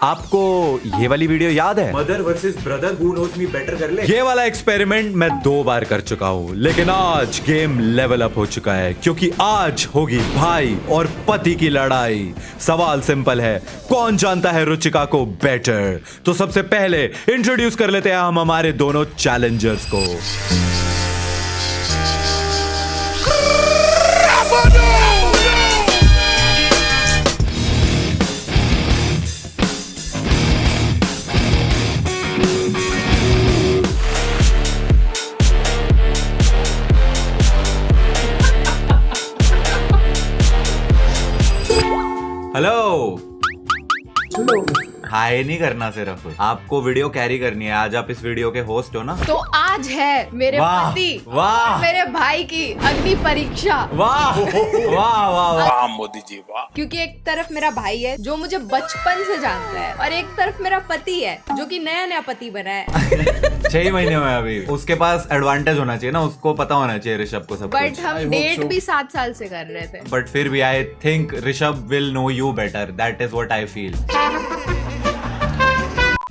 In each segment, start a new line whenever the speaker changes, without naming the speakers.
आपको ये वाली वीडियो याद है?
Mother versus brother who knows me better कर ले।
ये वाला एक्सपेरिमेंट मैं 2 बार कर चुका हूँ, लेकिन आज गेम लेवल अप हो चुका है क्योंकि आज होगी भाई और पति की लड़ाई। सवाल सिंपल है, कौन जानता है रुचिका को बेटर? तो सबसे पहले इंट्रोड्यूस कर लेते हैं हम हमारे दोनों चैलेंजर्स को। हेलो, हाय नहीं करना, सिर्फ आपको वीडियो कैरी करनी है। आज आप इस वीडियो के होस्ट हो ना?
तो आज है मेरे
वाह,
पति
वाह।
और मेरे भाई की अग्नि परीक्षा।
वाह वाह वाह वाह
मोदी जी वाह।
क्योंकि एक तरफ मेरा भाई है जो मुझे बचपन से जानता है और एक तरफ मेरा पति है जो कि नया नया पति बना है।
6 महीने हुए अभी। उसके पास एडवांटेज होना चाहिए ना, उसको पता होना चाहिए ऋषभ को सब
बट
कुछ।
हम डेट भी 7 साल से कर रहे थे।
बट फिर भी I think Rishabh will know you better, that is what I feel.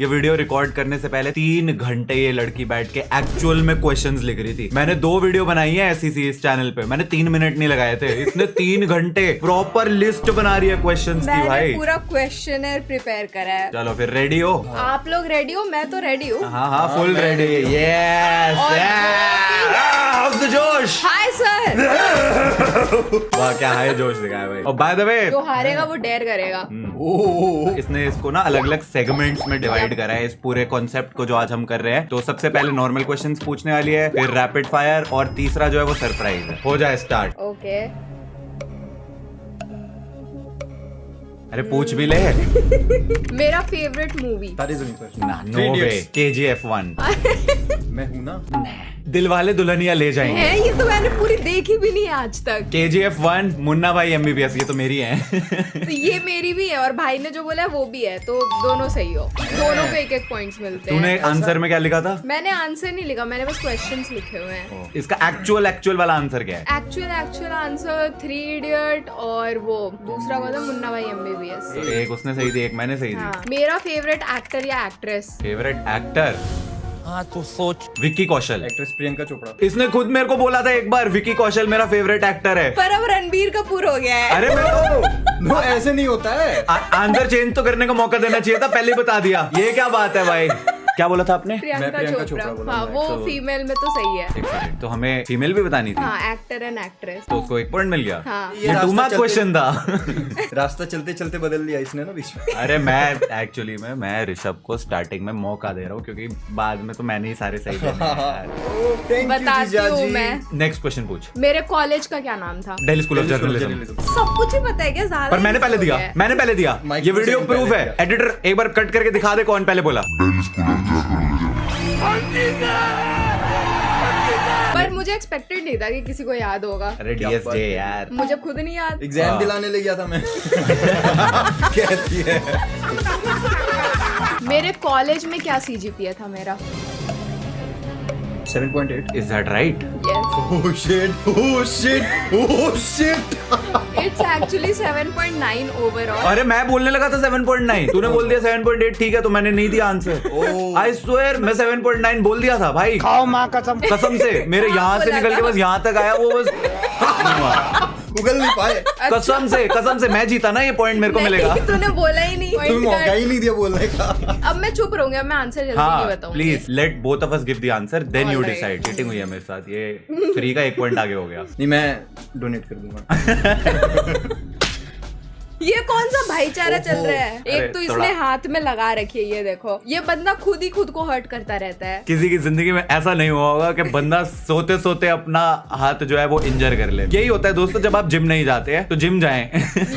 ये वीडियो रिकॉर्ड करने से पहले 3 घंटे ये लड़की बैठ के एक्चुअल में क्वेश्चंस लिख रही थी। मैंने 2 वीडियो बनाई है ऐसी सी इस चैनल पे, मैंने 3 मिनट नहीं लगाए थे। इसने 3 घंटे प्रॉपर लिस्ट बना रही है क्वेश्चंस की
मैंने
भाई।
पूरा क्वेश्चनर प्रिपेयर करा है।
चलो फिर रेडी हो?
आप लोग रेडी हो? मैं तो रेडी हूँ।
हाँ फुल रेडी। यस जोश।
Hi sir.
वाह क्या है जोश दिखाया भाई। और बाय द वे
जो हारेगा वो डेयर करेगा।
इसने इसको ना अलग अलग सेगमेंट्स में डिवाइड करा है, इस पूरे कॉन्सेप्ट को जो आज हम कर रहे हैं। तो सबसे पहले नॉर्मल क्वेश्चंस पूछने वाली है, फिर रैपिड फायर, और तीसरा जो है वो सरप्राइज है। हो जाए स्टार्ट।
ओके।
अरे पूछ भी ले।
मेरा फेवरेट मूवी।
नो वे, KGF 1।
मैं हूँ ना।
दिलवाले दुल्हनिया ले जाएंगे।
है ये तो मैंने पूरी देखी भी नहीं आज तक।
KGF 1, मुन्ना भाई MBBS, ये तो मेरी है।
तो ये मेरी भी है और भाई ने जो बोला है वो भी है, तो दोनों सही हो। दोनों को 1-1 पॉइंट्स मिलते
तूने
हैं।
आंसर में क्या लिखा था?
मैंने आंसर नहीं लिखा, मैंने बस क्वेश्चंस लिखे हुए हैं।
इसका एक्चुअल वाला आंसर क्या है?
एक्चुअल आंसर 3 इडियट और वो दूसरा वाला मुन्ना भाई MBBS।
एक उसने सही दी, एक मैंने सही दी।
हाँ। मेरा फेवरेट एक्टर या एक्ट्रेस?
Favourite actor?
हाँ तो सोच।
विक्की कौशल।
एक्ट्रेस प्रियंका चोपड़ा।
इसने खुद मेरे को बोला था एक बार, विक्की कौशल मेरा फेवरेट एक्टर है।
पर अब रणबीर कपूर हो गया है।
अरे मैं तो
नो ऐसे नहीं होता है।
आंसर चेंज तो करने का मौका देना चाहिए था, पहले ही बता दिया। ये क्या बात है भाई? क्या बोला था आपने?
प्रियंका चोपड़ा
बोला
हाँ,
मैंने।
वो फीमेल में तो सही है।
एक सेकंड, तो हमें फीमेल भी बतानी थी।
हाँ, एक्टर एंड एक्ट्रेस।
तो उसको 1 पॉइंट मिल गया।
हाँ।
ये
ये
रास्ता
2 मार्क
चलते-
क्वेश्चन था।
रास्ता चलते चलते बदल दिया इसने ना बीच में।
अरे मैं एक्चुअली मैं ऋषभ को स्टार्टिंग में मौका दे रहा हूँ क्योंकि बाद में तो मैंने ही सारे सही देने हैं।
बताती हूँ मैं।
नेक्स्ट क्वेश्चन पूछ।
मेरे कॉलेज का क्या नाम था?
Delhi school of journalism.
सब कुछ ही पता है क्या? ज्यादा
पर मैंने पहले दिया, मैंने पहले दिया।
माइक
ये
को
वीडियो
second
प्रूफ
पहले
है।
दिया।
एडिटर एक बार कट करके दिखा दे कौन पहले बोला।
पर मुझे एक्सपेक्टेड नहीं था कि किसी को याद होगा।
अरे DSJ यार।
मुझे खुद नहीं याद।
एग्जाम दिलाने ले गया था मैं। कहती है।
मेरे कॉलेज में क्या CGPA था मेरा?
7.8।
Is that right?
Yes.
Oh shit! Oh shit! Oh shit!
It's actually 7.9 overall.
अरे मैं बोलने लगा था 7.9, तूने बोल दिया 7.8। ठीक है, तो मैंने नहीं दिया आंसर। आई स्वेयर मैं 7.9 बोल दिया था भाई।
खाओ माँ कसम।
कसम से मेरे यहाँ से
बोला
निकल के
था।
बस यहाँ तक आया वो बस।
उगल नहीं पाए।
कसम से मैं जीता ना, ये पॉइंट मेरे को मिलेगा।
नहीं, तूने बोला ही नहीं।
तुम्हें मौका ही नहीं दिया बोलने का।
अब मैं चुप रहूंगी, अब मैं आंसर जल्दी नहीं
हाँ
बताऊंगी।
Please let both of us give the answer, then you
Alright.
Decide. Cheating हुई है मेरे साथ, ये फ्री का 1 पॉइंट आगे हो गया।
नहीं मैं डोनेट कर दूंगा।
ये कौन सा भाईचारा चल रहा है?
अरे,
एक तो इसने
थोड़ा-
हाथ में लगा रखी है, ये देखो। ये बंदा खुद ही खुद को हर्ट करता रहता है।
किसी की जिंदगी में ऐसा नहीं हुआ होगा कि बंदा सोते सोते अपना हाथ जो है वो इंजर कर ले। यही होता है दोस्तों, जब आप जिम नहीं जाते हैं तो जिम जाएं।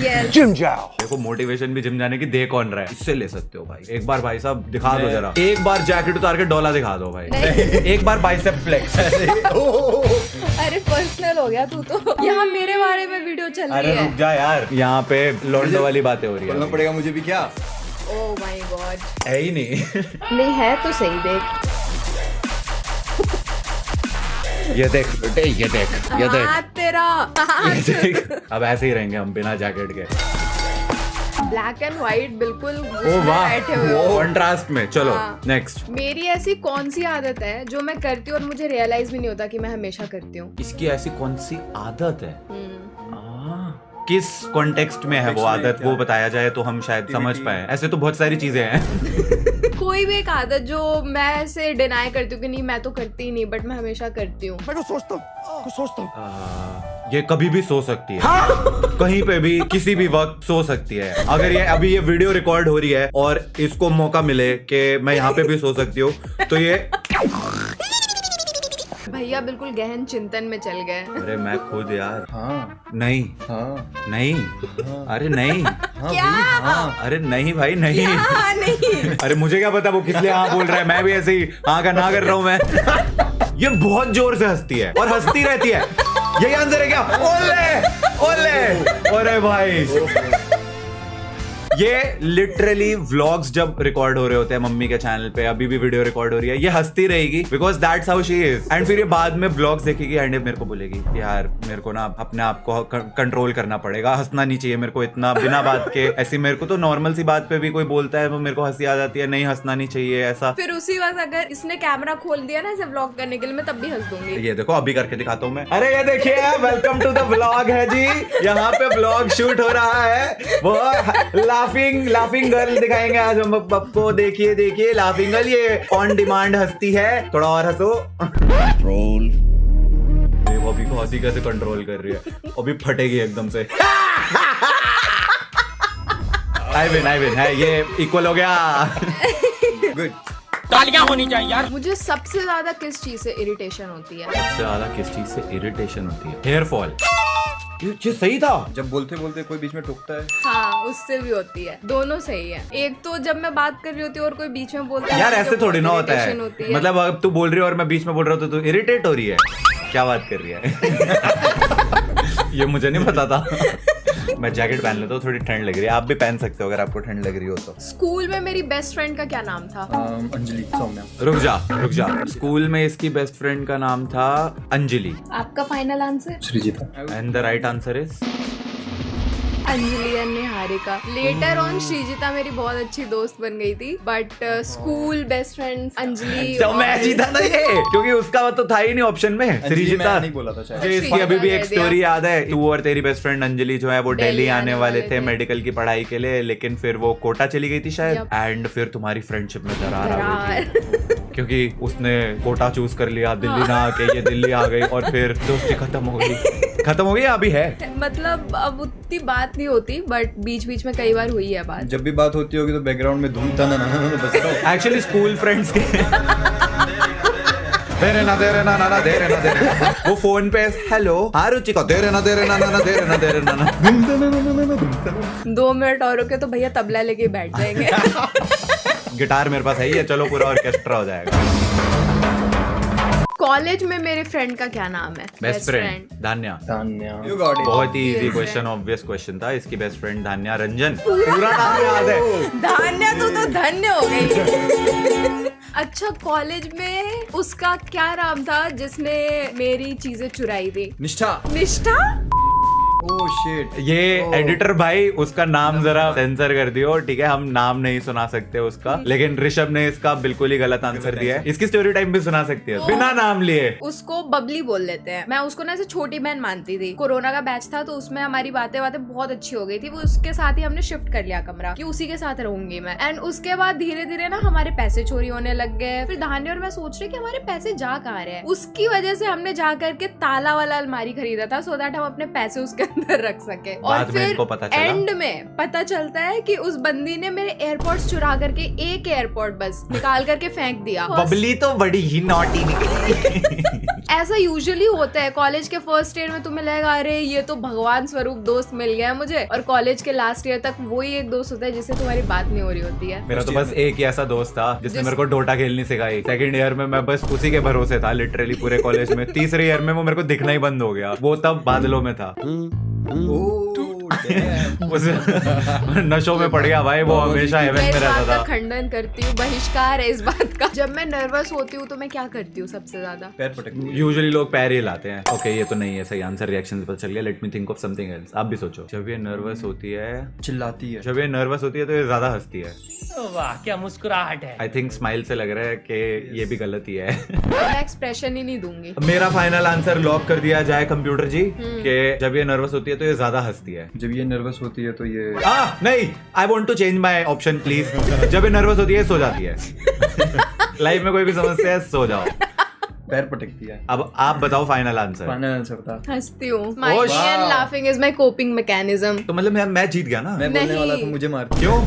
Yes.
जिम जाओ।
देखो मोटिवेशन भी जिम जाने की दे कौन रहा है, इससे ले सकते हो भाई। एक बार भाई साहब दिखा दो जरा, एक बार जैकेट उतार के डोला दिखा दो भाई।
नहीं।
एक बार बाइसेप फ्लेक्स।
अरे पर्सनल हो गया तू तो। यहाँ मेरे बारे में वीडियो चल रही
अरे
है।
रुक जा यार, यहाँ पे लौंडे वाली बातें हो रही
बोलना
है।
पड़ेगा मुझे भी क्या?
Oh my God.
है ही नहीं।
नहीं है तो सही देख।
ये देख बेटे, ये देख, ये देख,
हाथ तेरा
ये देख। अब ऐसे ही रहेंगे हम बिना जैकेट के।
ब्लैक एंड व्हाइट बिल्कुल
ओ
उसमें
वाह,
बैठे हुए हो।
कंट्रास्ट में। चलो
हाँ।
नेक्स्ट।
मेरी ऐसी कौन सी आदत है जो मैं करती हूँ और मुझे रियलाइज भी नहीं होता कि मैं हमेशा करती हूँ?
इसकी ऐसी कौन सी आदत है?
हम्म।
किस कॉन्टेक्स्ट में है वो आदत, वो बताया जाए तो हम शायद समझ पाए। ऐसे तो बहुत सारी चीजें हैं।
कोई भी एक आदत जो मैं ऐसे डिनाई करती हूँ कि नहीं मैं तो करती ही नहीं, बट मैं हमेशा करती हूँ।
ये कभी भी सो सकती है, कहीं पे भी किसी भी वक्त सो सकती है। अगर ये अभी ये वीडियो रिकॉर्ड हो रही है और इसको मौका मिले कि मैं यहाँ पे भी सो सकती हूँ, तो ये
भैया बिल्कुल गहन चिंतन में चल गए।
अरे मैं खुद यार,
हाँ
नहीं
हाँ
नहीं, अरे नहीं,
हाँ
क्या?
भाई, हाँ
अरे नहीं भाई नहीं।
हाँ नहीं।
अरे मुझे क्या पता वो किस लिए हाँ बोल रहा है, मैं भी ऐसे ही हाँ का ना कर रहा हूँ मैं। ये बहुत जोर से हंसती है और हंसती रहती है। यही आंसर है क्या? ओले ओले, अरे भाई ये लिटरली व्लॉग्स जब रिकॉर्ड हो रहे होते हैं मम्मी के चैनल पे, अभी भी वीडियो रिकॉर्ड हो रही है, ये हंसती रहेगी because that's how she is. And फिर ये बाद में व्लॉग्स देखेगी एंड मेरे को बोलेगी यार मेरे को ना अपने आप को कंट्रोल करना पड़ेगा, हंसना नहीं चाहिए मेरे को इतना बिना बात के। ऐसी मेरे को तो नॉर्मल सी बात पे भी कोई बोलता है वो मेरे को हंसी आ जाती है, नहीं हंसना नहीं चाहिए ऐसा।
फिर उसी वक्त अगर इसने कैमरा खोल दिया ना इसे व्लॉग करने के लिए, मैं तब भी हंस दूंगी।
ये देखो अभी करके दिखाता हूँ मैं। अरे ये देखिए, वेलकम टू द व्लॉग है जी, यहाँ पे व्लॉग शूट हो रहा है। वो लाफिंग गर्ल दिखाएंगे आज हम आपको। देखिए देखिए लाफिंग गर्ल, ये ऑन डिमांड हंसती है, थोड़ा और हंसो। कंट्रोल, वो अभी को हंसी कैसे कंट्रोल कर रही है, अभी फटेगी एकदम से। आई विन है, ये इक्वल हो गया।
गुड।
तालियां होनी चाहिए यार।
मुझे सबसे ज्यादा किस चीज से इरिटेशन होती है?
सबसे ज्यादा किस चीज से इरिटेशन होती है? Hair fall. ये सही था।
जब बोलते बोलते कोई बीच में टोकता है।
हाँ उससे भी होती है, दोनों सही है। एक तो जब मैं बात कर रही होती हूँ और कोई बीच में बोलता है,
यार
तो
ऐसे
मुझे
थोड़ी ना
बहुत
होता है,
irritation होती है।
मतलब अब तू बोल रही है और मैं बीच में बोल रहा हूँ तो तू इरिटेट हो रही है, क्या बात कर रही है? ये मुझे नहीं पता था। मैं जैकेट पहन लेता हूँ, थोड़ी ठंड लग रही है, आप भी पहन सकते हो अगर आपको ठंड लग रही हो तो।
स्कूल में मेरी बेस्ट फ्रेंड का क्या नाम था?
अंजलि, सौम्या।
रुक जा। स्कूल में इसकी बेस्ट फ्रेंड का नाम था अंजलि।
आपका final answer?
Srijita.
And the right answer is
Anjali and Niharika. Later on Srijita मेरी बहुत अच्छी दोस्त बन गई थी, but school best friend Anjali.
तो मैं जीता ना ये, क्योंकि उसका तो था ही नहीं ऑप्शन में।
अंजलि
सृजिता
मैं नहीं बोला था शायद।
मुझे इसकी अभी भी एक स्टोरी याद है। तू और तेरी बेस्ट फ्रेंड अंजलि जो है वो दिल्ली आने वाले थे मेडिकल की पढ़ाई के लिए, लेकिन फिर वो कोटा चली गई थी शायद, एंड फिर तुम्हारी फ्रेंडशिप में दरार आ गई थी क्योंकि उसने कोटा चूज कर लिया, दिल्ली ना आके ये दिल्ली आ गई और फिर दोस्ती खत्म हो गई। अभी है
मतलब अब उतनी बात नहीं होती, बट बीच बीच में कई बार हुई है बात।
जब भी बात होती होगी तो बैकग्राउंड में धूम तना बज रहा है।
एक्चुअली स्कूल फ्रेंड्स के दे रे ना वो फोन पे हेलो हाँ रुचिका दे रे ना
2 मिनट और रुके तो भैया तबला लेके बैठ जाएंगे।
गिटार मेरे पास है ही है, चलो पूरा ऑर्केस्ट्रा हो जाएगा।
कॉलेज में मेरे फ्रेंड का क्या नाम है?
Best friend धान्या।
You got it.
बहुत ही इजी क्वेश्चन, ऑब्वियस क्वेश्चन था। इसकी बेस्ट फ्रेंड धान्या रंजन, पूरा नाम याद है।
धान्या तू तो धन्य हो गई। अच्छा कॉलेज में उसका क्या नाम था जिसने मेरी चीजें चुराई थी? निष्ठा।
Oh shit.
ये एडिटर भाई उसका नाम जरा सेंसर कर दियो, ठीक है? हम नाम नहीं सुना सकते उसका, लेकिन ऋषभ ने इसका बिल्कुल ही गलत आंसर दिया है। इसकी स्टोरी टाइम भी सुना सकती है बिना नाम लिए।
उसको बबली बोल लेते हैं। मैं उसको ना ऐसे छोटी बहन मानती थी। कोरोना का बैच था तो उसमें हमारी बातें बहुत अच्छी हो गई थी। वो उसके साथ ही हमने शिफ्ट कर लिया कमरा कि उसी के साथ रहूंगी मैं। एंड उसके बाद धीरे धीरे ना हमारे पैसे चोरी होने लग गए। फिर धान्य और मैं सोच रहे कि हमारे पैसे जा कहाँ रहे हैं। उसकी वजह से हमने जा करके ताला वाला अलमारी खरीदा था, सो दैट हम अपने पैसे उसके अंदर रख सके। और
बाद में
फिर
इनको पता चला।
एंड में पता चलता है कि उस बंदी ने मेरे एयरपोर्ट्स चुरा करके एक एयरपोर्ट बस निकाल करके फेंक दिया।
बबली तो बड़ी ही नॉटी निकली।
ऐसा यूजुअली होता है कॉलेज के फर्स्ट ईयर में, तुम्हें लगेगा अरे ये तो भगवान स्वरूप दोस्त मिल गया है मुझे, और कॉलेज के लास्ट ईयर तक वही एक दोस्त होता है जिससे तुम्हारी बात नहीं हो रही होती है।
मेरा तो बस एक ही ऐसा दोस्त था जिसने मेरे को डोटा खेलनी सिखाई। सेकंड ईयर में मैं बस उसी के भरोसे था लिटरली पूरे कॉलेज में। तीसरे ईयर में वो मेरे को दिखना ही बंद हो गया, वो तब बादलों में था। उस नशों में पड़ गया भाई, वो हमेशा हेवन
मैं
में
इस
रहता
बात का
था।
खंडन करती हूँ, बहिष्कार है इस बात का। जब मैं नर्वस होती हूँ तो मैं क्या करती हूँ सबसे ज्यादा?
पैर पटकती है।
यूजुअली लोग पैर ही हिलाते हैं। ओके ये तो नहीं है सही आंसर, रिएक्शन पता चल गया। Let me think of something else. आप भी सोचो। जब ये नर्वस होती है,
चिल्लाती है।
जब ये नर्वस होती है तो ये ज्यादा हंसती है।
वाह क्या मुस्कुराहट है।
आई थिंक स्माइल से लग रहा है कि ये भी गलत ही है।
मैं एक्सप्रेशन ही नहीं दूंगी।
मेरा फाइनल आंसर लॉक कर दिया जाए कंप्यूटर जी कि जब ये नर्वस होती है तो ये ज्यादा हंसती है।
जब ये नर्वस होती है तो ये
नहीं, I want to change my option please. जब ये नर्वस होती है सो जाती है। लाइफ में कोई भी समस्या है सो जाओ।
पैर पटकती है।
अब आप बताओ फाइनल आंसर।
फाइनल आंसर बता।
हंसती हूँ। Smiling and laughing is my coping mechanism।
तो मतलब मैं जीत गया ना?
मैं बोलने
नहीं।
वाला था मुझे मारती।
क्यों?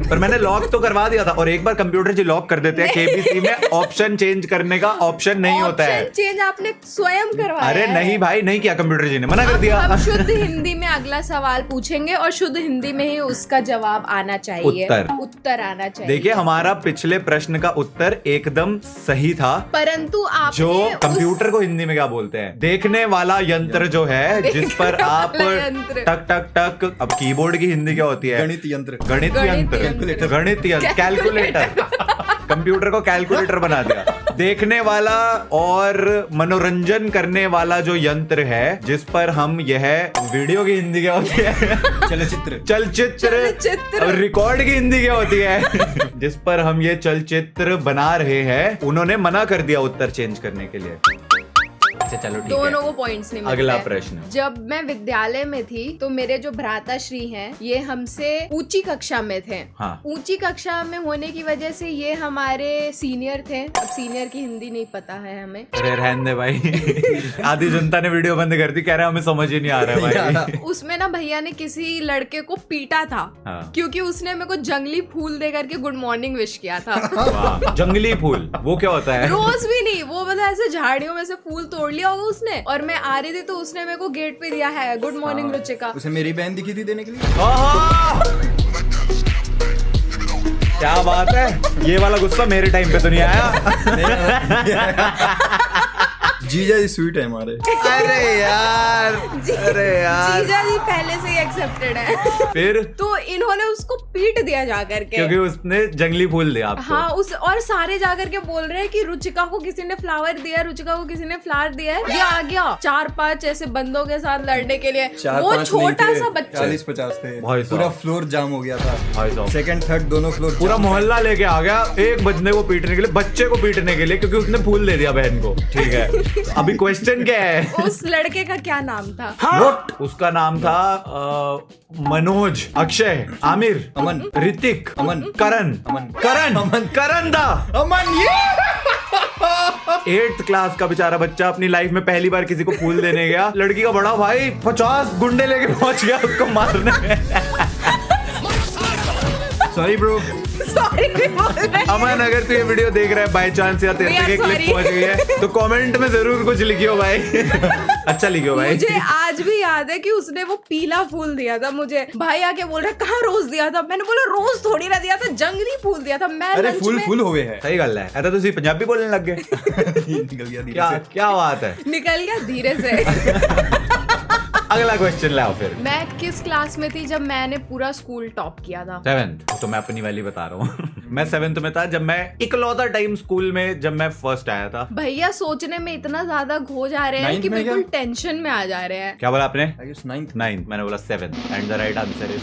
पर मैंने लॉक तो करवा दिया था। और एक बार कंप्यूटर जी लॉक कर देते हैं केबीसी में, ऑप्शन चेंज करने का ऑप्शन नहीं होता है।
ऑप्शन चेंज आपने स्वयं करवाया
अरे
है।
नहीं भाई, नहीं किया, कंप्यूटर जी ने मना कर दिया।
हम शुद्ध हिंदी में अगला सवाल पूछेंगे और शुद्ध हिंदी में ही उसका जवाब आना चाहिए। उत्तर आना चाहिए।
देखिए हमारा पिछले प्रश्न का उत्तर एकदम सही था,
परंतु आप
जो कंप्यूटर को हिंदी में क्या बोलते हैं, देखने वाला यंत्र जो है जिस पर आप
वाला यंत्र।
टक टक टक। अब कीबोर्ड की हिंदी क्या होती है?
गणित यंत्र।
गणित
गणित
यंत्र। गणित यंत्र, कैलकुलेटर। कंप्यूटर को कैलकुलेटर बना दिया। देखने वाला और मनोरंजन करने वाला जो यंत्र है जिस पर हम यह वीडियो की हिंदी क्या होती है?
चलचित्र।
चलचित्र। और रिकॉर्ड की हिंदी क्या होती है? जिस पर हम ये चलचित्र बना रहे हैं, उन्होंने मना कर दिया उत्तर चेंज करने के लिए। अच्छा चलो ठीक
दोनों
है।
को पॉइंट्स नहीं मिलते।
अगला प्रश्न।
जब मैं विद्यालय में थी तो मेरे जो भ्राताश्री हैं ये हमसे ऊंची कक्षा में थे।
हाँ।
ऊंची कक्षा में होने की वजह से ये हमारे सीनियर थे। अब सीनियर की हिंदी नहीं पता है हमें।
अरे रहने दे भाई। आधी जनता ने वीडियो बंद कर दी, कह रहे हमें समझ ही नहीं आ रहा है भाई।
उसमें ना भैया ने किसी लड़के को पीटा था।
हाँ।
क्योंकि उसने मेरे को जंगली फूल दे करके गुड मॉर्निंग विश किया था।
वाह, जंगली फूल वो क्या होता है?
रोज भी नहीं, वो मतलब ऐसे झाड़ियों में से फूल तोड़ लिया होगा उसने, और मैं आ रही थी तो उसने मेरे को गेट पे दिया है गुड मॉर्निंग रुचिका।
उसे मेरी बहन दिखी थी देने के लिए।
आहा! क्या बात है, ये वाला गुस्सा मेरे टाइम पे तो नहीं आया।
जीजा जी स्वीट है हमारे।
अरे यार, अरे यार।
जीजा जी पहले से ही एक्सेप्टेड है।
फिर
तो इन्होंने उसको पीट दिया जा करके,
क्योंकि उसने जंगली फूल दिया आपको।
हाँ उस, और सारे जाकर के बोल रहे हैं कि रुचिका को किसी ने फ्लावर दिया, रुचिका को किसी ने फ्लावर दिया है। ये आ गया 4-5 ऐसे बंदों के साथ लड़ने के लिए। वो छोटा सा बच्चा
40-50 थे।
भाई साहब।
पूरा फ्लोर जाम हो गया था।
भाई साहब।
सेकंड थर्ड दोनों फ्लोर
पूरा मोहल्ला लेके आ गया एक बंदे को पीटने के लिए, बच्चे को पीटने के लिए, क्योंकि उसने फूल दे दिया बहन को। ठीक है, अभी क्वेश्चन क्या है?
उस लड़के का क्या नाम था?
What? उसका नाम था मनोज, अक्षय, आमिर,
अमन,
ऋतिक,
अमन,
करण,
अमन,
करण,
अमन,
करण था।
अमन। ये
8th क्लास का बेचारा बच्चा अपनी लाइफ में पहली बार किसी को फूल देने गया। लड़की का बड़ा भाई 50 गुंडे लेके पहुंच गया उसको मारने।
Sorry bro.
सॉरी
अमन, अगर तू ये वीडियो देख रहा है बाय चांस या तेरे
We are
तक एक क्लिप
sorry.
पहुंच गई है तो कमेंट में जरूर कुछ लिखियो भाई। अच्छा लिखियो भाई।
मुझे आज भी याद है कि उसने वो पीला फूल दिया था मुझे। भाई आके बोल रहा कहाँ रोज दिया था? मैंने बोला रोज थोड़ी ना दिया था, जंगली फूल दिया था। मैं
अरे
lunch
फुल
में
फुल हो गए है।
सही गल है। ऐसा तुसी पंजाबी बोलने लग गए।
निकल गया धीरे
क्या
से।
क्या बात है।
निकल गया धीरे से।
अगला क्वेश्चन लाओ फिर।
मैं किस क्लास में थी जब मैंने पूरा स्कूल टॉप किया था?
7th। तो मैं अपनी वाली बता रहा हूँ। मैं 7th में था जब मैं इकलौता टाइम स्कूल में जब मैं फर्स्ट आया था।
भैया सोचने में इतना ज्यादा खो जा रहे हैं
9th
कि
में
बिल्कुल टेंशन में आ जा रहे हैं।
क्या बोला आपने?
I guess 9th।
9th। मैंने बोला 7th and the right answer is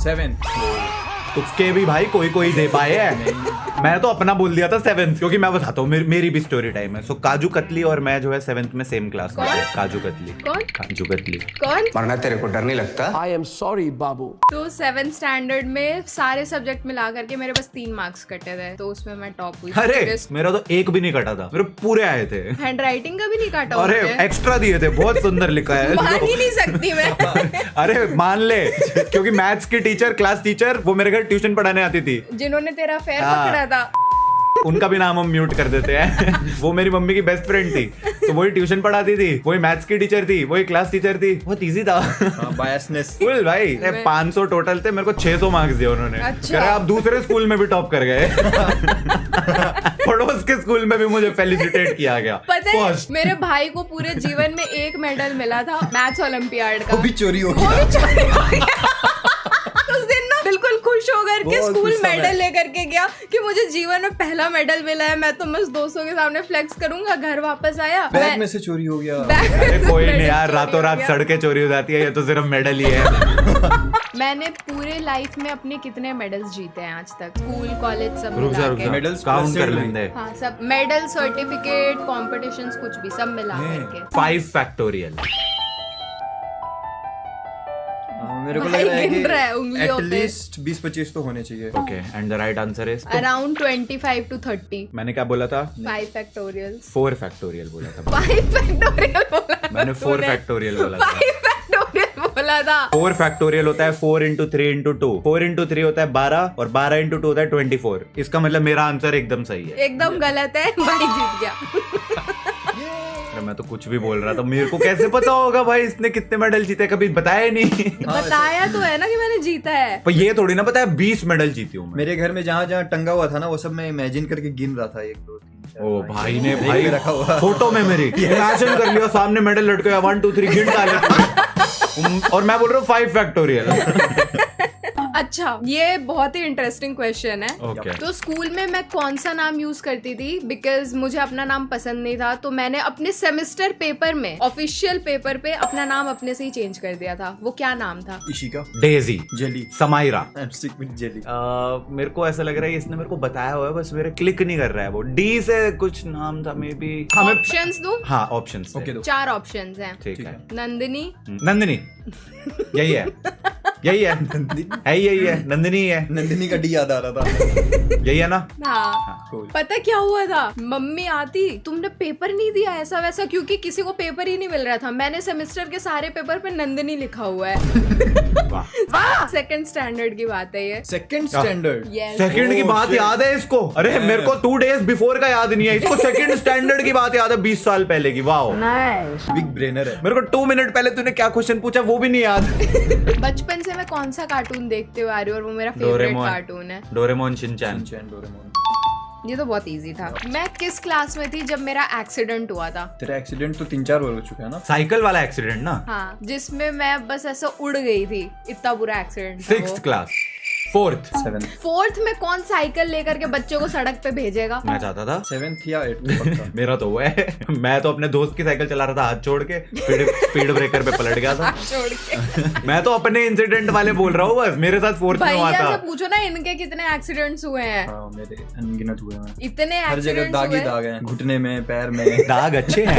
7th।
तुक्के भी भाई कोई कोई दे पाए है। मैं तो अपना बोल दिया था 7th, क्योंकि मैं बताता हूँ मेरी भी स्टोरी टाइम है। सो काजू कतली और मैं जो है 7th में सेम क्लास में थे। काजू कतली।
कौन?
काजू कतली।
कौन?
मरना तेरे को डर नहीं लगता?
आई एम सॉरी बाबू।
तो 7th स्टैंडर्ड में सारे सब्जेक्ट मिला करके मेरे बस 3 मार्क्स कटे थे, तो उसमें मैं टॉप हुई।
अरे मेरा तो एक भी नहीं कटा था, मेरे पूरे आए थे।
हैंड राइटिंग का भी नहीं काटा।
अरे एक्स्ट्रा दिए थे, बहुत सुंदर लिखा है।
मान ही नहीं सकती मैं।
अरे मान ले, क्योंकि मैथ्स की टीचर, क्लास टीचर, वो मेरे घर ट्यूशन पढ़ाने आती थी।
जिन्होंने तेरा फेयर
हाँ।
पकड़ा था,
उनका भी नाम हम म्यूट कर देते हैं। वो मेरी मम्मी की बेस्ट फ्रेंड थी, तो वही ट्यूशन पढ़ाती थी, वही मैथ्स की टीचर थी, वही क्लास टीचर थी। बहुत इजी था।
बायसनेस।
फुल भाई। 500 टोटल थे, मेरे को 600 मार्क्स दिए उन्होंने।
अच्छा।
कह रहे आप दूसरे स्कूल में भी टॉप कर गए। पड़ोस के स्कूल में भी मुझे फेलिसिटेट किया गया।
पता है
फर्स्ट
मेरे भाई को पूरे जीवन में एक मेडल मिला था मैथ्स ओलंपियाड का।
वो भी चोरी हो
वो
गया।
भी चोरी हो गया। उस दिन ना बिल्कुल खुश होकर के
बहुत
स्कूल
खुश था
मेडल
मैं।
लेकर के गया कि मुझे जीवन में पहला मेडल मिला है। मैं तो बस दोस्तों के सामने फ्लेक्स करूंगा। घर वापस आया
बैग में से चोरी हो गया।
बैग में
अरे
से
कोई नहीं
मेडल
यार,
चोरी
रातों
हो
रात
गया।
सड़कें चोरी हो जाती है, ये तो सिर्फ मेडल ही है।
मैंने पूरे लाइफ में अपने कितने मेडल्स जीते हैं आज तक, स्कूल कॉलेज सब
रुक जा,
मिला
रुक
के।
जा।
मेडल्स
काउंट
plus
कर
silver
लेंगे।
हाँ सब मेडल, सर्टिफिकेट, कॉम्पिटिशन्स, कुछ भी सब मिला करके।
5 फैक्टोरियल।
मेरे को
भाई
लग रहा है
गिन रहा है
कि
उंगलियों पे।
एटलीस्ट 20-25 तो होने चाहिए।
Okay, and the right answer is
around 25 to 30।
मैंने क्या बोला था?
5 फैक्टोरियल।
4 फैक्टोरियल बोला था।
5 फैक्टोरियल बोला था
मैंने 4
तूने।
फैक्टोरियल बोला था।
5 फैक्टोरियल बोला था।
4 फैक्टोरियल होता है 4 इंटू 3 इंटू 2। 4 इंटू 3 होता है 12 और 12 इंटू 2 होता है 24। इसका मतलब मेरा आंसर एकदम सही है।
एकदम गलत है, भाई जीत गया।
अरे मैं तो कुछ भी बोल रहा था, मेरे को कैसे पता होगा भाई इसने कितने मेडल जीते, कभी बताया नहीं।
बताया तो है ना कि मैंने जीता है।
पर ये थोड़ी ना पता है 20 मेडल जीती हूँ मैं।
मेरे घर में जहाँ जहाँ टंगा हुआ था ना, वो सब मैं इमेजिन करके गिन रहा था। 1 2 3 4
ओ भाई ने
मेरे
भाई
पे रखा हुआ।
फोटो में मेरी इमेजिन कर लिया, सामने मेडल लटके 1 2 3 गिन डाले। और मैं बोल रहा हूँ 5 फैक्टोरियल।
अच्छा, ये बहुत ही इंटरेस्टिंग क्वेश्चन है।
ओके।
तो स्कूल में मैं कौन सा नाम यूज करती थी? बिकॉज मुझे अपना नाम पसंद नहीं था, तो मैंने अपने सेमेस्टर पेपर में, ऑफिशियल पेपर पे अपना नाम अपने से ही चेंज कर दिया था। वो क्या नाम था?
Ishika,
Daisy,
Jelly,
Samaira.
I am stick with Jelly.
मेरे को ऐसा लग रहा है इसने मेरे को बताया हुआ है, बस मेरे क्लिक नहीं कर रहा है। वो डी से कुछ नाम था मे बी।
ऑप्शंस दूं?
हाँ ऑप्शंस
ओके दो।
4 ऑप्शंस हैं।
ठीक है।
नंदिनी,
नंदिनी, यही है, यही है, यही है, नंदिनी है,
नंदिनी का डी याद आ रहा था।
यही है ना?
हाँ।
cool.
पता क्या हुआ था? मम्मी आती, तुमने पेपर नहीं दिया ऐसा वैसा, क्योंकि किसी को पेपर ही नहीं मिल रहा था। मैंने सेमेस्टर के सारे पेपर पे नंदिनी लिखा हुआ है।
वाह।
सेकंड स्टैंडर्ड की बात है ये।
Second standard.
Yes.
सेकंड की
Oh,
बात
shit.
याद है इसको? अरे मेरे को 2 days बिफोर का याद नहीं है, इसको सेकंड स्टैंडर्ड की बात याद है 20 साल पहले की। वाओ,
बिग ब्रेनर है।
मेरे को 2 मिनट पहले तूने क्या क्वेश्चन पूछा वो भी नहीं याद।
बचपन से मैं कौन सा कार्टून देखते हुए आ रही हूँ और वो मेरा फेवरेट
डोरेमोन।
कार्टून है।
Doraemon, Shinchan.
Shinchan, Doraemon.
ये तो बहुत इजी था। मैं किस क्लास में थी जब मेरा एक्सीडेंट हुआ था?
तेरा एक्सीडेंट तो 3-4 बार हो चुका है ना।
साइकिल वाला एक्सीडेंट ना?
हाँ, जिसमें मैं बस ऐसा उड़ गई थी, इतना बुरा एक्सीडेंट था
6th
वो।
Class, 4th।
7th
4th में कौन साइकिल लेकर के बच्चों को सड़क पे भेजेगा?
मैं चाहता था
7th या 8th पक्का।
मेरा तो वो है, मैं तो अपने दोस्त की साइकिल चला रहा था हाथ छोड़ के, स्पीड ब्रेकर पे पलट गया था।
छोड़ के
मैं तो अपने इंसिडेंट वाले बोल रहा हूँ, बस मेरे साथ 4th में हुआ
भैया
था।
से पूछो ना इनके कितने एक्सीडेंट्स हुए हैं।
हाँ, मेरे अनगिनत हुए हैं।
इतने
हर जगह
एक्सीडेंट्स
दाग ही
हुए।
दाग हैं, घुटने में, पैर में।
दाग अच्छे हैं।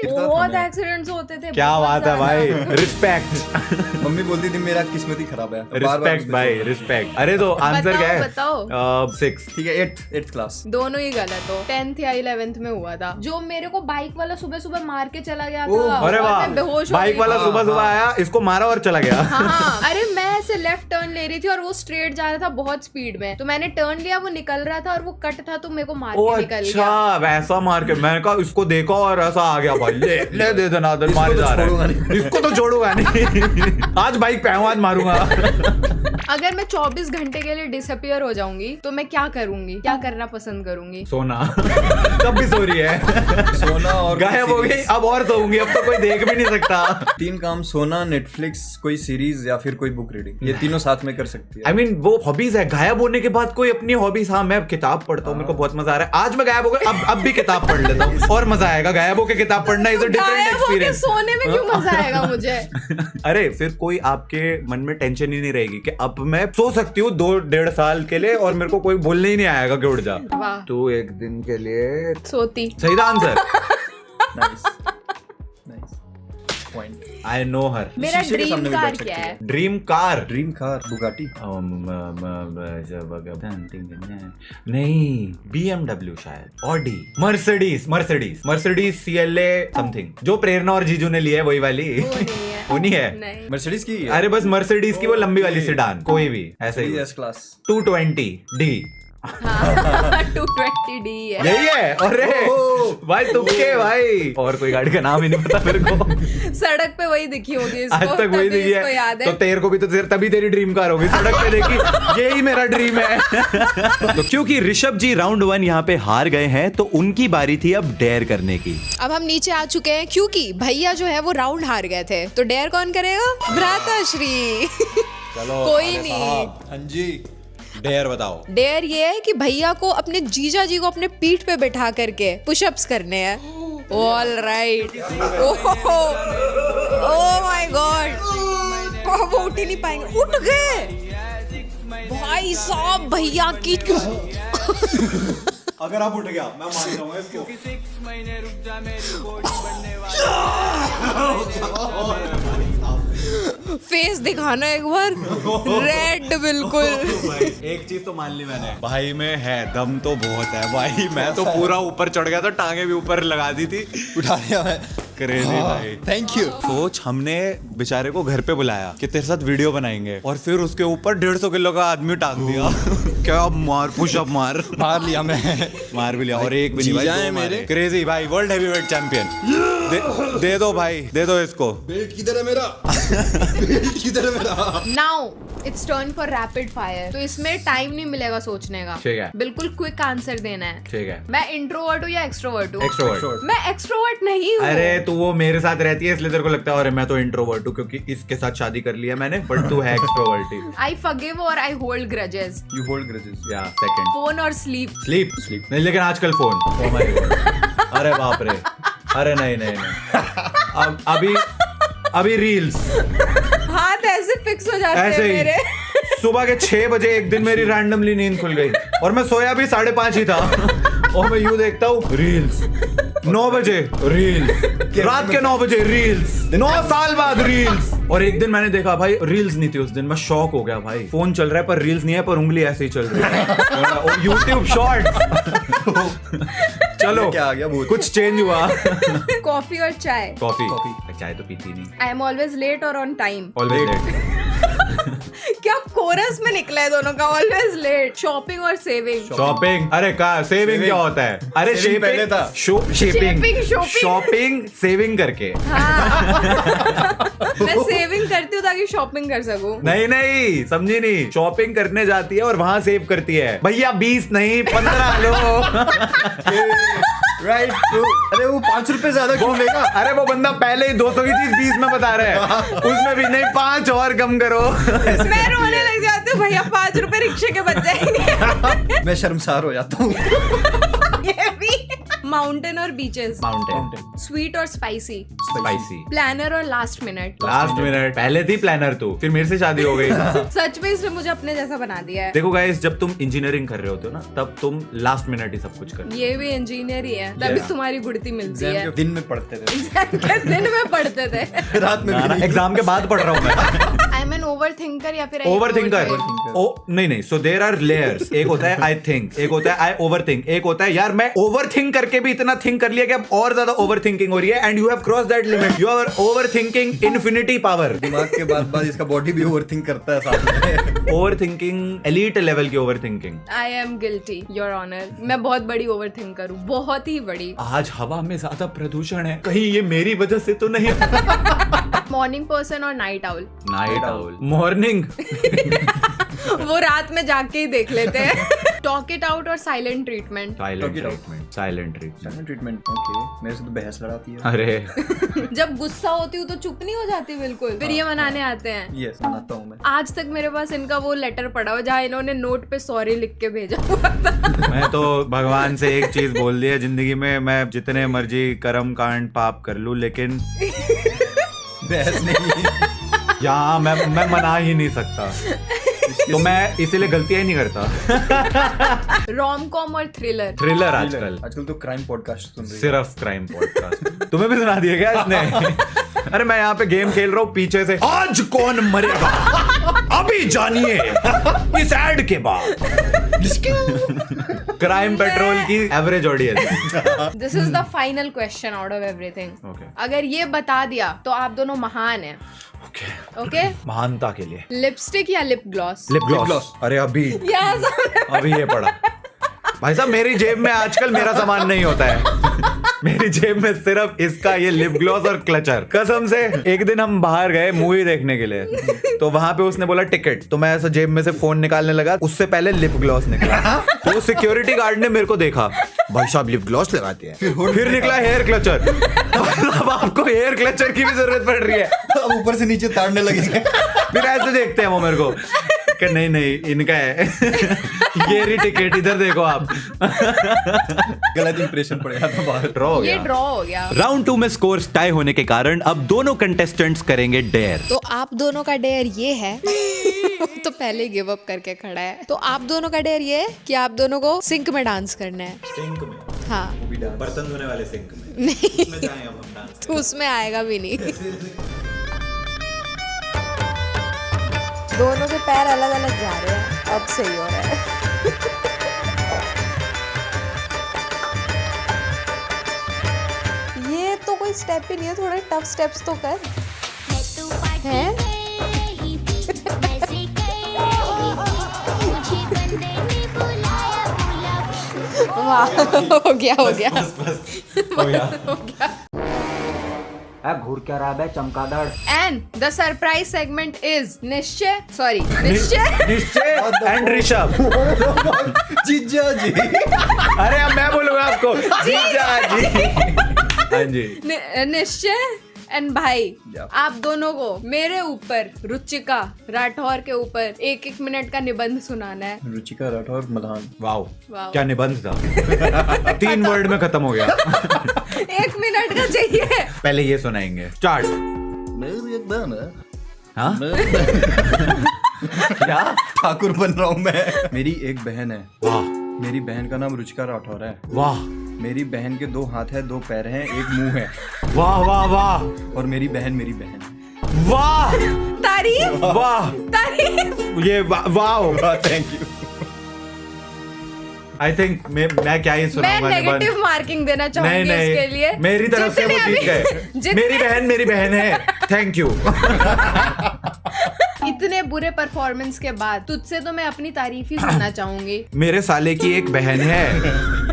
बहुत एक्सीडेंट्स होते थे।
क्या
बहुत
बात है
ज्यादा।
भाई, रिस्पेक्ट,
मम्मी बोलती थी मेरा किस्मत ही खराब है।
रिस्पेक्ट भाई, रिस्पेक्ट। अरे तो आंसर क्या है?
बताओ।
6।
ठीक है, 8th क्लास।
दोनों ही गलत हो। 10th या 11th में हुआ था। जो मेरे को बाइक वाला सुबह सुबह मार के चला गया
ओह,
था।
अरे
और
वाह,
मैं बेहोश हो
बाइक
गई
वाला
थी।
सुबह सुबह आया, इसको मारा और चला गया।
हाँ, अरे मैं ऐसे लेफ्ट टर्न ले रही थी और वो स्ट्रेट जा रहा था बहुत स्पीड में, तो मैंने टर्न लिया, वो निकल रहा था और वो कट था, तो मेरे को मार
ओ
के निकल
अच्छा,
गया।
वैसा मार के मैंने कहा इसको देखा और ऐसा आ गया भाई, ले दे दनादन,
इसको
मारे
तो
जा रहा
छोड़ूंगा
है,
नहीं।
इसको तो छोड़ूंगा नहीं। आज बाइक पे आऊं, आज मारूंगा।
अगर मैं 24 घंटे के लिए डिसअपियर हो जाऊंगी तो मैं क्या करूंगी, क्या करना पसंद करूंगी?
सोना। तब भी सो रही है,
सोना और
गायब हो गई, अब और सोऊंगी, अब तो कोई देख भी नहीं सकता।
3 काम: सोना, नेटफ्लिक्स, कोई सीरीज या फिर कोई बुक रीडिंग। ये तीनों साथ में कर सकती है।
I mean, वो हॉबीज है। गायब होने के बाद कोई अपनी हॉबीज, हाँ मैं किताब पढ़ता हूँ, मेरे को बहुत मजा आ रहा है। आज मैं गायब हो गया, अब भी किताब पढ़ लेता हूँ और मजा आएगा। गायब होकर किताब पढ़ना इज अ डिफरेंट
गायब होके
एक्सपीरियंस।
सोने में क्यों मजा आएगा मुझे?
अरे फिर कोई आपके मन में टेंशन ही नहीं रहेगी कि अब मैं सो सकती हूँ 2-1.5 साल के लिए और मेरे को कोई बोलने ही नहीं आएगा कि उठ जा।
वाह,
तू एक दिन के लिए
सोती।
सही था answer.
Nice nice point.
I know her.
मेरा
शीशे के
ड्रीम
सामने भी
कार
बैठ
क्या
सकती
है?
Dream car.
Dream car Bugatti.
नहीं, BMW शायद, ऑडी, मर्सिडीज CLA समथिंग, जो प्रेरणा और जीजू ने लिया है वही वाली।
वो नहीं है।
वो नहीं है?
नहीं।
मर्सिडीज की है।
अरे बस मर्सिडीज की वो लंबी वाली सिडान, कोई भी ऐसे ही।
S class.
220D
हाँ 220D है।
यही है? अरे भाई तुक्के भाई, और कोई गाड़ी का नाम ही नहीं पता मेरे को।
सड़क पे वही दिखी होगी इसको,
आज तक वही
तभी
दिखी
इसको
है।
याद
तो
है।
तेरे को भी तो तभी तेरी ड्रीम कार होगी, सड़क पे देखी, यही मेरा ड्रीम है। तो क्योंकि ऋषभ जी राउंड 1 यहाँ पे हार गए हैं, तो उनकी बारी थी अब डेयर करने की।
अब हम नीचे आ चुके हैं क्योंकि भैया जो है वो राउंड हार गए थे, तो डेयर कौन करेगा? भ्राताश्री।
चलो
कोई नहीं।
हाँ जी,
डेयर बताओ।
डेयर ये है कि भैया को अपने जीजा जी को अपने पीठ पे बैठा करके पुशअप्स करने हैं। All right. Oh my God, वो उठ ही नहीं पाएंगे। उठ गए भाई साहब, भैया की
अगर आप उठ गया मैं मान जाऊंगा इसको।
फेस दिखाना एक बार, रेड बिल्कुल।
एक चीज तो मान ली मैंने, भाई में है दम तो बहुत है भाई। मैं तो पूरा ऊपर चढ़ गया था, टांगे भी ऊपर लगा दी थी,
उठा लिया मैं।
क्रेजी भाई।
Thank you.
सोच, हमने बेचारे को घर पे बुलाया कि तेरे साथ वीडियो बनाएंगे, और फिर उसके ऊपर 150 किलो का आदमी टांग दिया। क्या मार, पुशअप
मार लिया मैं।
मार भी लिया, और एक भी नहीं भाई,
जीजा है
दो मारे।
मेरे।
क्रेजी भाई, वर्ल्ड हेवीवेट चैंपियन। दे दो भाई, दे दो इसको।
बेल्ट किधर है मेरा? बेल्ट किधर है मेरा?
Now it's turn for rapid fire. तो इसमें टाइम नहीं मिलेगा सोचने का,
ठीक है।
बिल्कुल क्विक आंसर देना है।
ठीक है।
मैं इंट्रोवर्ट हूँ या एक्सट्रोवर्ट हूँ?
एक्सट्रोवर्ट।
मैं एक्सट्रोवर्ट नहीं हूँ।
अरे तू वो मेरे साथ रहती है इसलिए तेरे को लगता है, अरे मैं तो इंट्रोवर्ट हूँ क्योंकि इसके साथ शादी कर लिया मैंने, बट तू है एक्सट्रोवर्ट ही।
आई फॉरगिव और I hold grudges.
You hold grudges.
या सेकंड
फोन और स्लीप।
स्लीप नहीं, लेकिन आजकल फोन। Oh my God. अरे बाप रे, अरे नहीं नहीं नहीं, अभी रील्स
हाथ ऐसे फिक्स हो जाते
ऐसे
हैं
ही।
मेरे।
सुबह के 6 बजे एक दिन मेरी रैंडमली नींद खुल गई, और मैं सोया भी 5:30 ही था, और मैं यूं देखता हूँ रील्स। 9 बजे रील्स, रात के 9 बजे रील्स, 9 साल बाद रील्स। और एक दिन मैंने देखा भाई रील्स नहीं थी उस दिन, मैं शॉक हो गया भाई। फोन चल रहा है पर रील्स नहीं है, पर उंगली ऐसे ही चल रही है। और यूट्यूब शॉर्ट्स। चलो
क्या आ गया भूत?
कुछ चेंज हुआ।
कॉफी और चाय?
कॉफी। चाय तो पीती नहीं।
आई एम ऑलवेज लेट और ऑन टाइम?
Always late.
क्या कोरस में निकला है दोनों का? Always late. शॉपिंग और सेविंग?
शॉपिंग। अरे का सेविंग क्या होता है? अरे
Saving पहले था।
Shaping, shopping।
शॉपिंग सेविंग करके।
हाँ। मैं सेविंग करती हूँ ताकि शॉपिंग कर सकूं।
नहीं नहीं, समझी नहीं। शॉपिंग करने जाती है और वहां सेव करती है। भैया 20 नहीं 15 लो।
राइट। अरे वो 5 रुपए ज्यादा क्यों लेगा?
अरे वो बंदा पहले ही 200 की चीज 20 में बता रहा है, उसमें भी नहीं 5 और कम करो।
मैं रोने लग जाती हूँ, भैया 5 रुपए रिक्शे के बच जाएंगे।
मैं शर्मसार हो जाता हूँ।
ये भी। माउंटेन और बीचेस?
माउंटेन।
स्वीट और स्पाइसी?
स्पाइसी।
प्लानर और लास्ट मिनट?
Last minute. पहले थी प्लानर तू, फिर मेरे से शादी हो गई।
सच में इसने मुझे अपने जैसा बना दिया है।
देखो गाइस, जब तुम इंजीनियरिंग कर रहे होते हो ना, तब तुम लास्ट मिनट ही सब कुछ करते
ये भी इंजीनियर ही है, तभी
Yeah.
तुम्हारी गुड़ती मिलती
एग्जाम
है।
के दिन में पढ़ते थे,
एग्जाम के दिन में पढ़ते थे।
रात में भी नहीं।
एग्जाम के बाद पढ़ रहा हूँ मैं।
आई एम एन ओवरथिंकर या फिर
ओवरथिंकर।
Overthinker।
ओ नहीं नहीं, सो देयर आर लेयर्स। एक होता है आई थिंक, एक होता है आई ओवरथिंक, एक होता है यार मैं ओवरथिंक करके भी इतना थिंक कर लिया कि अब और ज्यादा ओवरथिंकिंग हो रही है, and you have cross that limit. You are overthinking infinity power.
दिमाग के बाद इसका बॉडी भी ओवरथिंक करता है साथ में।
ओवरथिंकिंग एलीट लेवल की overthinking.
I am guilty your honour. मैं बहुत बड़ी ओवरथिंकर हूँ, बहुत ही बड़ी।
आज हवा में ज्यादा प्रदूषण है, कहीं ये मेरी वजह से तो नहीं?
मॉर्निंग पर्सन और night owl?
Night owl. Morning.
वो रात में जाग के ही देख लेते हैं। टॉक इट आउट और silent treatment?
Silent
Talk it out.
Treatment. Silent treatment.
Treatment. Okay, मेरे से तो बहस लड़ाती है।
अरे
जब गुस्सा होती हूँ तो चुप नहीं हो जाती बिल्कुल, फिर ये मनाने आते हैं।
यस, मनाता हूँ मैं।
आज तक मेरे पास इनका वो लेटर पड़ा हुआ जहाँ इन्होंने नोट पे सॉरी लिख के भेजा हुआ था।
मैं तो भगवान से एक चीज बोल दी है जिंदगी में, मैं जितने मर्जी कर्म कांड पाप कर लूं, लेकिन
बहस नहीं।
यहाँ मैं मना ही नहीं सकता, तो मैं इसीलिए गलतियां ही नहीं करता।
रोम कॉम और थ्रिलर?
थ्रिलर। आजकल
तो क्राइम पॉडकास्ट सुन रही है।
सिर्फ क्राइम पॉडकास्ट। तुम्हें भी सुना दिया क्या इसने? अरे मैं यहाँ पे गेम खेल रहा हूँ, पीछे से आज कौन मरेगा अभी जानिए इस एड के बाद। क्राइम पेट्रोल की average audience.
This is the final question out of everything.
Okay.
अगर ये बता दिया तो आप दोनों महान हैं। ओके?
महानता के लिए
लिपस्टिक या लिप ग्लॉस?
Lip gloss. अरे अभी
यहाँ सामने
अभी ये पड़ा। भाई साहब मेरी जेब में आजकल मेरा सामान नहीं होता है मेरी जेब में सिर्फ इसका ये लिप ग्लॉस और क्लचर। कसम से एक दिन हम बाहर गए मूवी देखने के लिए, तो वहां पे उसने बोला टिकट, तो मैं ऐसा जेब में से फोन निकालने लगा, उससे पहले लिप ग्लॉस निकला। तो सिक्योरिटी गार्ड ने मेरे को देखा, भाई साहब लिप ग्लॉस लगाते हैं। फिर निकला हेयर क्लचर। अब आपको हेयर क्लचर की भी जरूरत पड़ रही है।
अब ऊपर से नीचे ताड़ने लगेंगे।
फिर ऐसे देखते हैं वो मेरे को कि नहीं नहीं इनका है। ये रही टिकट, इधर देखो आप।
गलत इंप्रेशन पड़ेगा तो बाहर।
ड्रॉ हो
ये
गया।
ड्रॉ हो गया।
राउंड 2 में स्कोर्स टाई होने के कारण अब दोनों कंटेस्टेंट्स करेंगे डेयर।
तो आप दोनों का डेयर ये है तो पहले गिव अप करके खड़ा है। तो आप दोनों का डेयर ये है कि आप दोनों को सिंक में डांस करना है।
सिंक में,
हाँ
बर्तन धोने वाले सिंक में।
नहीं
उसमें जाएं अब हम डांस।
तो उसमें आएगा भी नहीं।
दोनों के पैर अलग अलग जा रहे हैं, अब सही हो रहा है।
ये तो कोई स्टेप ही नहीं है, थोड़े टफ स्टेप्स तो कर। हैं? वाह हो गया हो गया हो गया।
घूर क्या रहा है चमकादड़।
And the surprise segment is Nishchay, sorry Nishchay
Nishchay and Rishabh.
जीजा जी।
अरे अब मैं बोलूंगा आपको जीजा जी। हाँ जी।
निश्चय एंड भाई,
Yeah.
आप दोनों को मेरे ऊपर रुचिका राठौर के ऊपर 1-1 मिनट का निबंध सुनाना है।
रुचिका राठौर मल्हान।
Wow
wow.
क्या निबंध था। 3 वर्ड में खत्म हो गया।
1 मिनट का चाहिए।
पहले ये सुनाएंगे, स्टार्ट।
मेरी एक बहन है।
हाँ
क्या ठाकुर बन रहा हूँ मैं। मेरी एक बहन है।
वाह
मेरी बहन का नाम रुचिका राठौर है।
वाह
मेरी बहन के 2 हाथ है, 2 पैर हैं, 1 मुंह है।
वाह वाह वाह
और मेरी बहन है।
वाह
तारीफ
वाह
तारीफ।
ये वाह।
Thank you.
आई थिंक मैं क्या ही
मैं
सुनाऊंगा
नेगेटिव मार्किंग देना
नहीं
चाहूंगी
नहीं
इसके लिए।
मेरी तरफ से वो
जितने
जीत
अभी-
गए।
जितने-
मेरी बहन है। Thank you.
इतने बुरे परफॉर्मेंस के बाद तुझसे तो मैं अपनी तारीफ ही सुनना चाहूंगी।
मेरे साले की एक बहन है,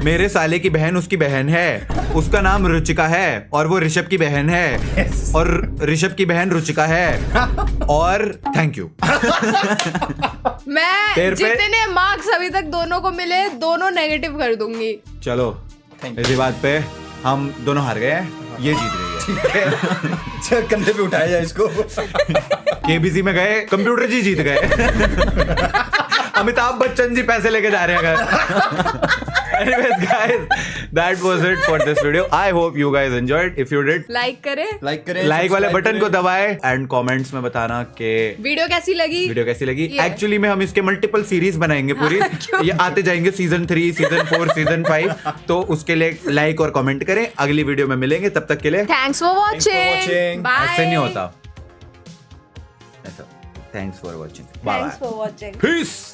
मेरे साले की बहन उसकी बहन है, उसका नाम रुचिका है और वो ऋषभ की बहन है और ऋषभ की बहन रुचिका है और थैंक यू।
मैं
पैर पे-
जितने मार्क्स अभी तक दोनों को मिले, दोनों नेगेटिव कर दूंगी।
चलो इसी बात पे हम दोनों हार गए हैं, ये जीत गई है।
चल कंधे पे उठाया जाए इसको।
केबीसी में गए, कंप्यूटर जी जीत गए। अमिताभ बच्चन जी पैसे लेके जा रहे हैं घर। Anyways guys, that was it for this video. I hope you guys enjoyed. If you did,
like करे,
लाइक करें,
लाइक वाले
सब्सक्राइब
बटन को
करें।
दबाएं एंड कमेंट्स में बताना कि
वीडियो कैसी लगी।
वीडियो कैसी लगी।
Yeah.
एक्चुअली में हम इसके मल्टीपल सीरीज बनाएंगे पूरी। ये आते जाएंगे सीजन 3, सीजन 4, सीजन 5। तो उसके लिए लाइक और कमेंट करें। अगली वीडियो में मिलेंगे, तब तक के लिए
thanks for watching.
watching.
Bye.
ऐसे नहीं होता ऐसा। Thanks for watching.
Thanks for watching.
Piece.